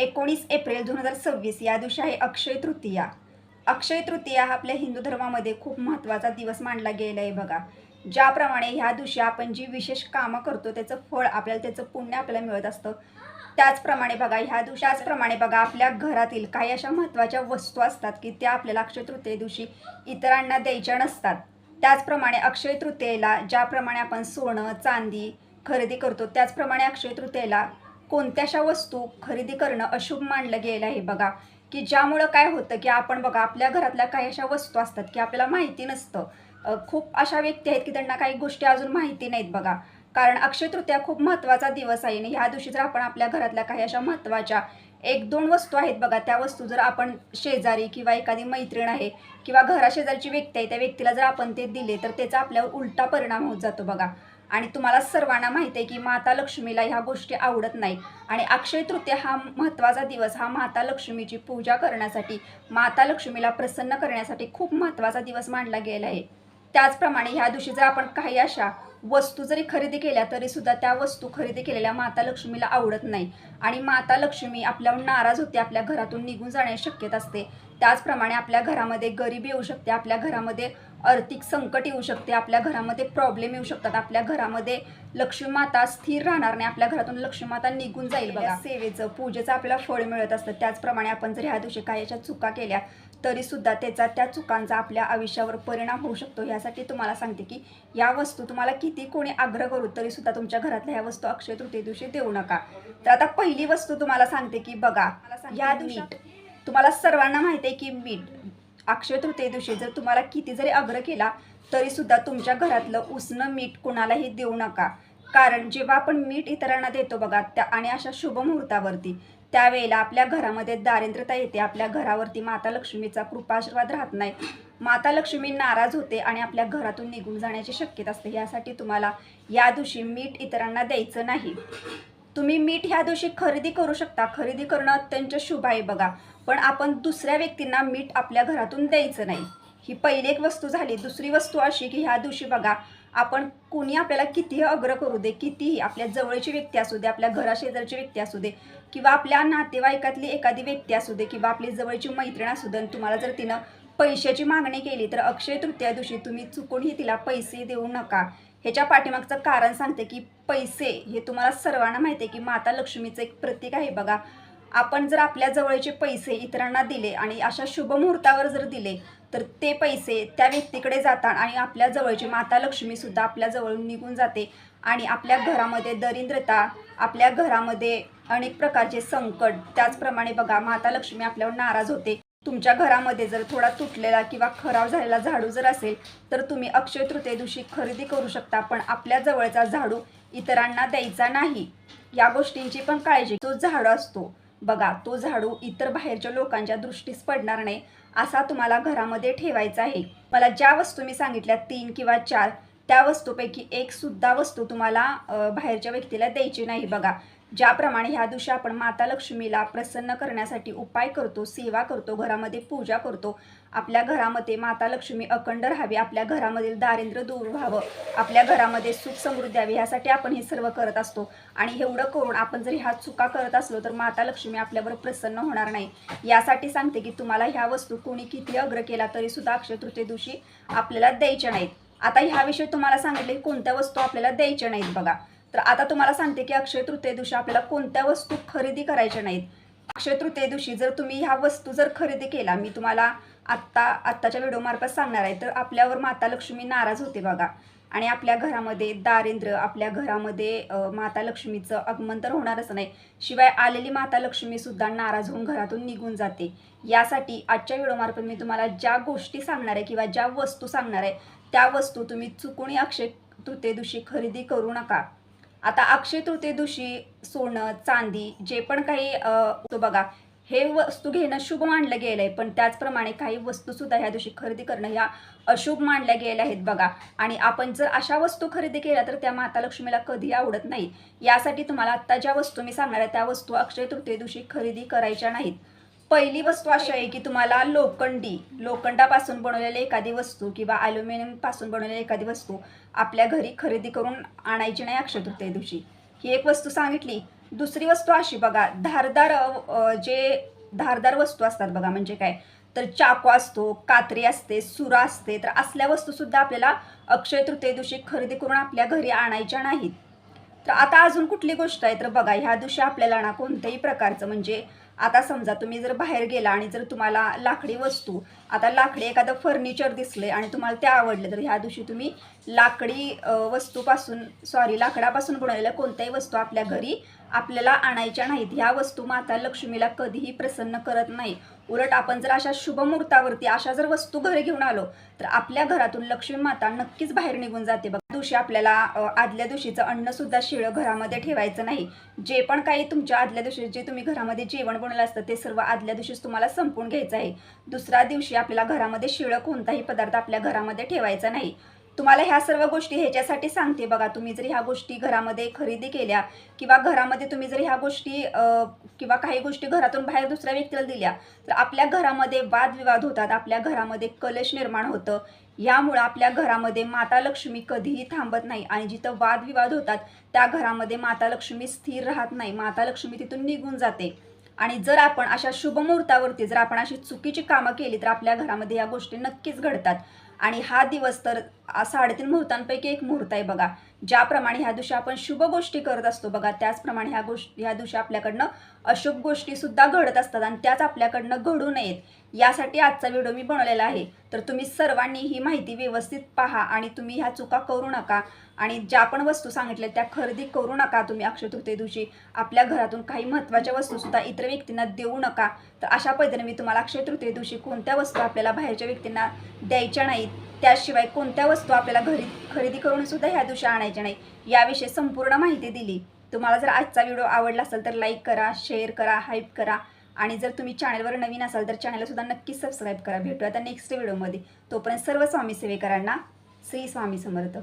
19 April 2026 या दिवशी आहे अक्षय तृतीया। अक्षय तृतीया हा आपल्या हिंदू धर्मामध्ये खूप महत्त्वाचा दिवस मानला गेला आहे बघा। ज्याप्रमाणे ह्या दिवशी आपण जी विशेष कामं करतो त्याचं फळ आपल्याला, त्याचं पुण्य आपल्याला मिळत असतं, त्याचप्रमाणे बघा आपल्या घरातील काही अशा महत्त्वाच्या वस्तू असतात की त्या आपल्याला अक्षय तृतीये दिवशी इतरांना द्यायच्या नसतात। त्याचप्रमाणे अक्षय तृतीयेला ज्याप्रमाणे आपण सोनं चांदी खरेदी करतो, त्याचप्रमाणे अक्षय तृतीयेला कोणत्याशा वस्तू खरेदी करणं अशुभ मानलं गेलं आहे बघा। की ज्यामुळं काय होतं की आपण बघा आपल्या घरातल्या काही अशा वस्तू असतात की आपल्याला माहिती नसतं। खूप अशा व्यक्ती आहेत की त्यांना काही गोष्टी अजून माहिती नाहीत बघा। कारण अक्षय तृतीया खूप महत्त्वाचा दिवस आहे आणि ह्या दिवशी जर आपण आपल्या घरातल्या काही अशा महत्त्वाच्या 1-2 वस्तू आहेत बघा, त्या वस्तू जर आपण शेजारी किंवा एखादी मैत्रीण आहे किंवा घराशेजारची व्यक्ती आहे त्या व्यक्तीला जर आपण ते दिले तर त्याचा आपल्यावर उलटा परिणाम होत जातो बघा। आणि तुम्हाला सर्वांना माहिती आहे की माता लक्ष्मीला ह्या गोष्टी आवडत नाही आणि अक्षय तृतीया हा महत्त्वाचा दिवस, हा माता लक्ष्मीची पूजा करण्यासाठी, माता लक्ष्मीला प्रसन्न करण्यासाठी खूप महत्त्वाचा दिवस मानला गेला आहे। त्याचप्रमाणे ह्या दिवशी जर आपण काही अशा वस्तू जरी खरेदी केल्या तरी सुद्धा त्या वस्तू खरेदी केलेल्या माता लक्ष्मीला आवडत नाही आणि माता लक्ष्मी आपल्यावर नाराज होते, आपल्या घरातून निघून जाण्याची शक्यता असते। त्याचप्रमाणे आपल्या घरामध्ये गरिबी येऊ शकते, आपल्या घरामध्ये आर्थिक संकट येऊ शकते, आपल्या घरामध्ये प्रॉब्लेम येऊ शकतात, आपल्या घरामध्ये लक्ष्मी माता स्थिर राहणार नाही, आपल्या घरातून लक्ष्मी माता निघून जाईल बघा। सेवेचं पूजेचं आपल्याला फळ मिळत असतं। त्याचप्रमाणे आपण जर ह्या दिवशी काही अशा चुका केल्या तरी सुद्धा त्या चुकांचा आपल्या आयुष्यावर परिणाम होऊ शकतो। यासाठी तुम्हाला सांगते की या वस्तू तुम्हाला किती कोणी आग्रह करू तरी सुद्धा तुमच्या घरातल्या ह्या वस्तू अक्षय तृतीये दिवशी देऊ नका। तर आता पहिली वस्तू तुम्हाला सांगते की बघा, या मीठ, तुम्हाला सर्वांना माहिती आहे की मीठ अक्षय तृतीये दिवशी जर तुम्हाला किती जरी आग्रह केला तरी सुद्धा तुमच्या घरातलं उसनं मीठ कुणालाही देऊ नका। कारण जेव्हा आपण मीठ इतरांना देतो बघा त्या आणि अशा शुभ मुहूर्तावरती, त्यावेळेला आपल्या घरामध्ये दारिद्र्यता येते, आपल्या घरावरती माता लक्ष्मीचा कृपाशीर्वाद राहत नाही, माता लक्ष्मी नाराज होते आणि आपल्या घरातून निघून जाण्याची शक्यता असते। यासाठी तुम्हाला या दिवशी मीठ इतरांना द्यायचं नाही। तुम्ही मीठ ह्या दिवशी खरेदी करू शकता, खरेदी करणं अत्यंत शुभ आहे बघा, पण आपण दुसऱ्या व्यक्तींना मीठ आपल्या घरातून द्यायचं नाही। ही पहिली एक वस्तू झाली। दुसरी वस्तू अशी की ह्या दिवशी बघा, आपण कुणी आपल्याला कितीही आग्रह करू दे, कितीही आपल्या जवळची व्यक्ती असू दे, आपल्या घराशेजारची व्यक्ती असू दे किंवा आपल्या नातेवाईकातली एखादी व्यक्ती असू दे किंवा आपली जवळची मैत्रीण असू दे, तुम्हाला जर तिनं पैशाची मागणी केली तर अक्षय तृतीया दिवशी तुम्ही चुकूनही तिला पैसे देऊ नका। ह्याच्या पाठीमागचं कारण सांगते की पैसे हे तुम्हाला सर्वांना माहिती आहे की माता लक्ष्मीचं एक प्रतीक आहे बघा। आपण जर आपल्या जवळचे पैसे इतरांना दिले आणि अशा शुभ मुहूर्तावर जर दिले तर ते पैसे त्या व्यक्तीकडे जातात आणि आपल्या जवळची माता लक्ष्मी सुद्धा आपल्या जवळून निघून जाते आणि आपल्या घरामध्ये दरिद्रता, आपल्या घरामध्ये अनेक प्रकारचे संकट, त्याचप्रमाणे बघा माता लक्ष्मी आपल्यावर नाराज होते। तुमच्या घरामध्ये जर थोडा तुटलेला किंवा खराब झालेला झाडू जर असेल तर तुम्ही अक्षय तृतीये दिवशी खरेदी करू शकता, पण आपल्या जवळचा झाडू इतरांना द्यायचा नाही। या गोष्टींची पण काळजी, तो झाडू असतो बघा, तो झाडू इतर बाहेरच्या लोकांच्या दृष्टीस पडणार नाही असा तुम्हाला घरामध्ये ठेवायचा आहे। मला ज्या वस्तू मी सांगितल्या 3 किंवा 4, त्या वस्तूपैकी एक सुद्धा वस्तू तुम्हाला बाहेरच्या व्यक्तीला द्यायची नाही बघा। ज्याप्रमाणे ह्या दिवशी आपण माता लक्ष्मीला प्रसन्न करण्यासाठी उपाय करतो, सेवा करतो, घरामध्ये पूजा करतो, आपल्या घरामध्ये माता लक्ष्मी अखंड राहावी, आपल्या घरामधील दारिद्र्य दूर व्हावं, आपल्या घरामध्ये सुख समृद्धी यावी, ह्यासाठी आपण हे सर्व करत असतो। आणि एवढं करून आपण जर ह्या चुका करत असलो तर माता लक्ष्मी आपल्यावर प्रसन्न होणार नाही। यासाठी सांगते की तुम्हाला ह्या वस्तू कोणी किती आग्रह केला तरी सुद्धा अक्षय तृतीये दिवशी आपल्याला द्यायच्या नाहीत। आता ह्याविषयी तुम्हाला सांगितले कोणत्या वस्तू आपल्याला द्यायच्या नाहीत बघा। तर आता तुम्हाला सांगते की अक्षय तृतीये दिवशी आपल्याला कोणत्या वस्तू खरेदी करायच्या नाहीत। अक्षय तृतीये दिवशी जर तुम्ही ह्या वस्तू जर खरेदी केला, मी तुम्हाला आत्ताच्या व्हिडिओमार्फत सांगणार आहे, तर आपल्यावर माता लक्ष्मी नाराज होते बघा आणि आपल्या घरामध्ये दारिद्र्य, आपल्या घरामध्ये माता लक्ष्मीचं आगमन तर होणारच नाही, शिवाय आलेली माता लक्ष्मी सुद्धा नाराज होऊन घरातून निघून जाते। यासाठी आजच्या व्हिडिओमार्फत मी तुम्हाला ज्या गोष्टी सांगणार आहे किंवा ज्या वस्तू सांगणार आहे त्या वस्तू तुम्ही चुकूनही अक्षय तृतीये दिवशी खरेदी करू नका। आता अक्षय तृतीये दिवशी सोनं चांदी जे पण काही तो बघा, हे वस्तू घेणं शुभ मानलं गेलं आहे, पण त्याचप्रमाणे काही वस्तूसुद्धा ह्या दिवशी खरेदी करणं ह्या अशुभ मानल्या गेल्या आहेत बघा। आणि आपण जर अशा वस्तू खरेदी केल्या तर त्या माता लक्ष्मीला कधी आवडत नाही। यासाठी तुम्हाला आत्ता ज्या वस्तू मी सांगणार आहे त्या वस्तू अक्षय तृतीये दिवशी खरेदी करायच्या नाहीत। पहिली वस्तू अशी आहे की तुम्हाला लोखंडापासून बनवलेली एखादी वस्तू किंवा ॲल्युमिनियम पासून बनवलेली एखादी वस्तू आपल्या घरी खरेदी करून आणायची नाही अक्षय तृतीये दिवशी। ही एक वस्तू सांगितली। दुसरी वस्तू अशी बघा, धारदार जे धारदार वस्तू असतात बघा, म्हणजे काय तर चाकू असतो, कात्री असते, सुरा असते, तर असल्या वस्तू सुद्धा आपल्याला अक्षय तृतीये दिवशी खरेदी करून आपल्या घरी आणायच्या नाहीत. तर आता अजून कुठली गोष्ट आहे तर बघा, ह्या दिवशी आपल्याला ना कोणत्याही प्रकारचं, म्हणजे आता समजा तुम्ही जर बाहेर गेला आणि जर तुम्हाला लाकडी वस्तू, आता लाकडी एखादं फर्निचर दिसले आणि तुम्हाला ते आवडले, तर ह्या दिवशी तुम्ही लाकडी वस्तूपासून लाकडापासून बनवलेल्या कोणत्याही वस्तू आपल्या घरी आपल्याला आणायच्या नाहीत. ह्या वस्तू माता लक्ष्मीला कधीही प्रसन्न करत नाही. उलट आपण जर अशा शुभ मुहूर्तावरती अशा जर वस्तू घरी घेऊन आलो, तर आपल्या घरातून लक्ष्मी माता नक्कीच बाहेर निघून जाते बघा. दिवशी आपल्याला आदल्या दिवशीचं अन्न सुद्धा शिळं घरामध्ये ठेवायचं नाही. जे पण काही तुमच्या आदल्या दिवशी जे तुम्ही घरामध्ये जेवण बनवलं असतं ते सर्व आदल्या दिवशीच तुम्हाला संपवून घ्यायचं आहे. दुसऱ्या दिवशी आपल्याला घरामध्ये शिळं कोणताही पदार्थ आपल्या घरामध्ये ठेवायचा नाही. तुम्हाला ह्या सर्व गोष्टी ह्याच्यासाठी सांगते बघा, तुम्ही जर ह्या गोष्टी घरामध्ये खरेदी केल्या किंवा घरामध्ये तुम्ही जर ह्या गोष्टी किंवा काही गोष्टी घरातून बाहेर दुसऱ्या व्यक्तीला दिल्या, तर आपल्या घरामध्ये वादविवाद होतात, आपल्या घरामध्ये कलश निर्माण होतं. यामुळं आपल्या घरामध्ये माता लक्ष्मी कधीही थांबत नाही आणि जिथं वादविवाद होतात त्या घरामध्ये माता लक्ष्मी स्थिर राहत नाही, माता लक्ष्मी तिथून निघून जाते. आणि जर आपण अशा शुभ मुहूर्तावरती जर आपण अशी चुकीची कामं केली, तर आपल्या घरामध्ये या गोष्टी नक्कीच घडतात. आणि हा दिवस तर 3.5 मुहूर्तांपैकी एक मुहूर्त आहे बघा. ज्याप्रमाणे ह्या दिवशी आपण शुभ गोष्टी करत असतो बघा, त्याचप्रमाणे ह्या दिवशी आपल्याकडनं अशुभ गोष्टी सुद्धा घडत असतात आणि त्याच आपल्याकडनं घडू नयेत, यासाठी आजचा व्हिडिओ मी बनवलेला आहे. तर तुम्ही सर्वांनी ही माहिती व्यवस्थित पहा आणि तुम्ही ह्या चुका करू नका आणि ज्या पण वस्तू सांगितल्या त्या खरेदी करू नका. तुम्ही अक्षय तृतीये दिवशी आपल्या घरातून काही महत्त्वाच्या वस्तू सुद्धा इतर व्यक्तींना देऊ नका. तर अशा पद्धतीने मी तुम्हाला अक्षय तृतीये दिवशी कोणत्या वस्तू आपल्याला बाहेरच्या व्यक्तींना द्यायच्या नाहीत, त्याशिवाय कोणत्या वस्तू आपल्याला घरी खरेदी करून सुद्धा ह्या दिवशी आणायच्या नाही, याविषयी संपूर्ण माहिती दिली. तुम्हाला जर आजचा व्हिडिओ आवडला असेल तर लाईक करा, शेअर करा, हाईप करा आणि जर तुम्ही चॅनलवर नवीन असाल तर चॅनलला सुद्धा नक्कीच सबस्क्राईब करा. भेटूया आता नेक्स्ट व्हिडिओमध्ये. तोपर्यंत सर्व स्वामी सेवेकरांना श्री स्वामी समर्थ.